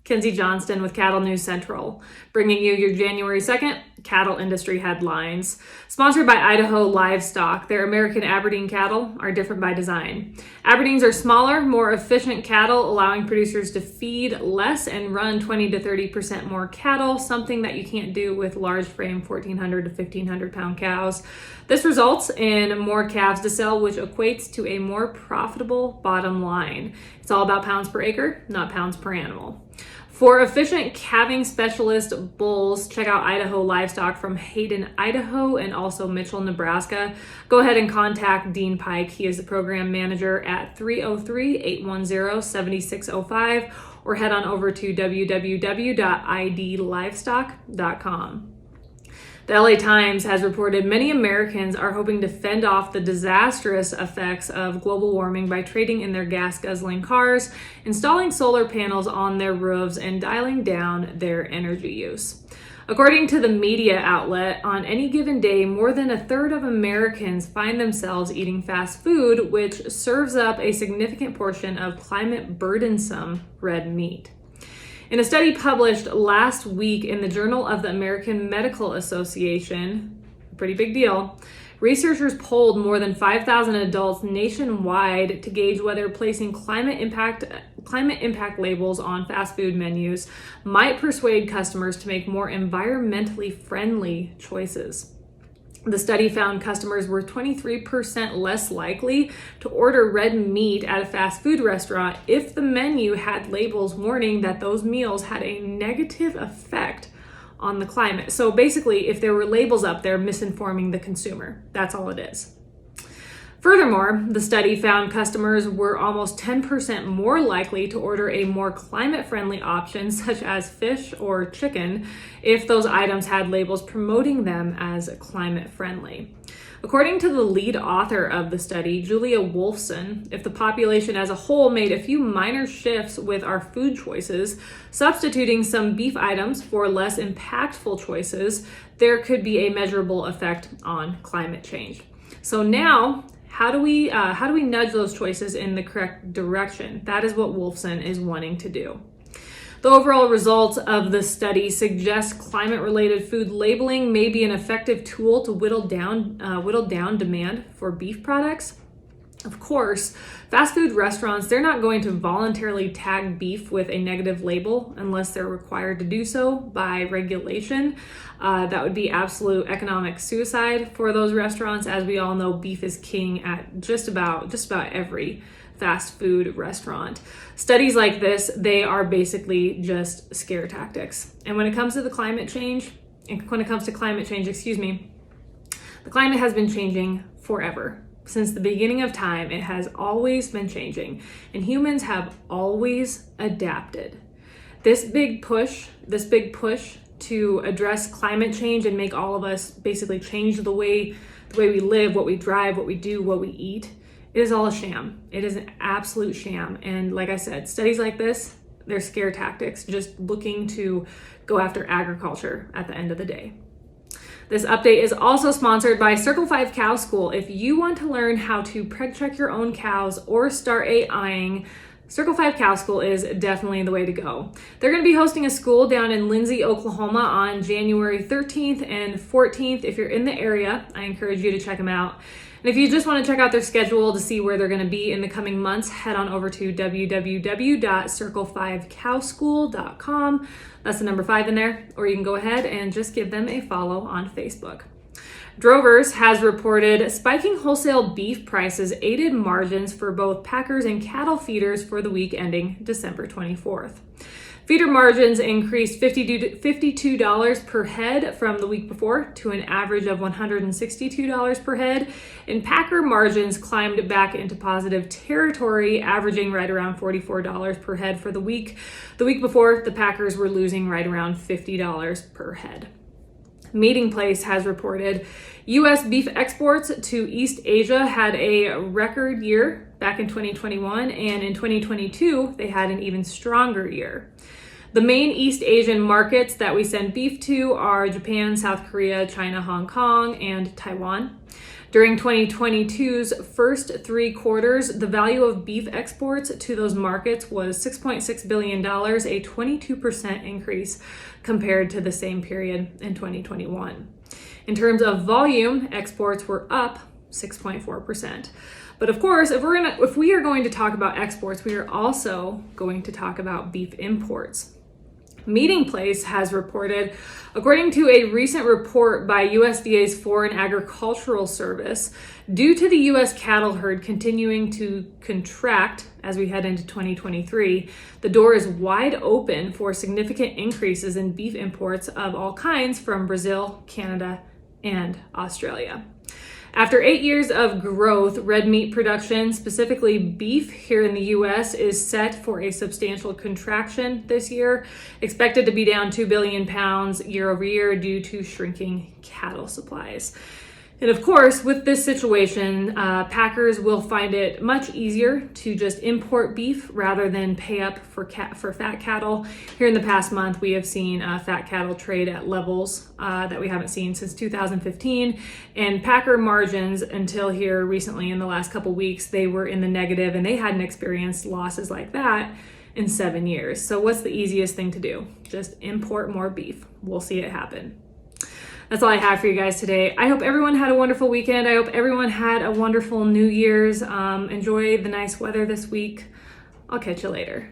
Kenzie Johnston with Cattle News Central, bringing you your January 2nd cattle industry headlines. Sponsored by Idaho Livestock. Their American Aberdeen cattle are different by design. Aberdeens are smaller, more efficient cattle, allowing producers to feed less and run 20 to 30% more cattle, something that you can't do with large frame 1,400 to 1,500 pound cows. This results in more calves to sell, which equates to a more profitable bottom line. It's all about pounds per acre, not pounds per animal. For efficient calving specialist bulls, check out Idaho Livestock from Hayden, Idaho, and also Mitchell, Nebraska. Go ahead and contact Dean Pike. He is the program manager at 303-810-7605, or head on over to www.idlivestock.com. The LA Times has reported many Americans are hoping to fend off the disastrous effects of global warming by trading in their gas-guzzling cars, installing solar panels on their roofs, and dialing down their energy use. According to the media outlet, on any given day, more than a third of Americans find themselves eating fast food, which serves up a significant portion of climate-burdensome red meat. In a study published last week in the Journal of the American Medical Association, pretty big deal, researchers polled more than 5,000 adults nationwide to gauge whether placing climate impact labels on fast food menus might persuade customers to make more environmentally friendly choices. The study found customers were 23% less likely to order red meat at a fast food restaurant if the menu had labels warning that those meals had a negative effect on the climate. So basically, if there were labels up there misinforming the consumer, that's all it is. Furthermore, the study found customers were almost 10% more likely to order a more climate-friendly option, such as fish or chicken, if those items had labels promoting them as climate-friendly. According to the lead author of the study, Julia Wolfson, if the population as a whole made a few minor shifts with our food choices, substituting some beef items for less impactful choices, there could be a measurable effect on climate change. So now, how do we nudge those choices in the correct direction? That is what Wolfson is wanting to do. The overall results of the study suggest climate-related food labeling may be an effective tool to whittle down demand for beef products. Of course, fast food restaurants, they're not going to voluntarily tag beef with a negative label unless they're required to do so by regulation. That would be absolute economic suicide for those restaurants. As we all know, beef is king at just about every fast food restaurant. Studies like this, they are basically just scare tactics. And when it comes to climate change, the climate has been changing forever. Since the beginning of time, it has always been changing, and humans have always adapted. This big push to address climate change and make all of us basically change the way we live, what we drive, what we do, what we eat, it is all a sham. It is an absolute sham. And like I said, studies like this, they're scare tactics, just looking to go after agriculture at the end of the day. This update is also sponsored by Circle 5 Cow School. If you want to learn how to preg check your own cows or start AIing, Circle 5 Cow School is definitely the way to go. They're going to be hosting a school down in Lindsay, Oklahoma on January 13th and 14th. If you're in the area, I encourage you to check them out. And if you just want to check out their schedule to see where they're going to be in the coming months, head on over to www.circle5cowschool.com. That's the number 5 in there, or you can go ahead and just give them a follow on Facebook. Drovers has reported spiking wholesale beef prices aided margins for both packers and cattle feeders for the week ending December 24th. Feeder margins increased $52 per head from the week before to an average of $162 per head, and packer margins climbed back into positive territory, averaging right around $44 per head for the week. The week before, the packers were losing right around $50 per head. Meeting Place has reported U.S. beef exports to East Asia had a record year back in 2021, and in 2022, they had an even stronger year. The main East Asian markets that we send beef to are Japan, South Korea, China, Hong Kong, and Taiwan. During 2022's first 3 quarters, the value of beef exports to those markets was $6.6 billion, a 22% increase compared to the same period in 2021. In terms of volume, exports were up 6.4%. But of course, if we are going to talk about exports, we are also going to talk about beef imports. Meeting Place has reported, according to a recent report by USDA's Foreign Agricultural Service, due to the U.S. cattle herd continuing to contract as we head into 2023, the door is wide open for significant increases in beef imports of all kinds from Brazil, Canada, and Australia. After 8 years of growth, red meat production, specifically beef here in the U.S., is set for a substantial contraction this year, expected to be down 2 billion pounds year over year due to shrinking cattle supplies. And of course, with this situation, packers will find it much easier to just import beef rather than pay up for fat cattle. Here in the past month, we have seen fat cattle trade at levels that we haven't seen since 2015. And packer margins, until here recently in the last couple weeks, they were in the negative, and they hadn't experienced losses like that in 7 years. So what's the easiest thing to do? Just import more beef. We'll see it happen. That's all I have for you guys today. I hope everyone had a wonderful weekend. I hope everyone had a wonderful New Year's. Enjoy the nice weather this week. I'll catch you later.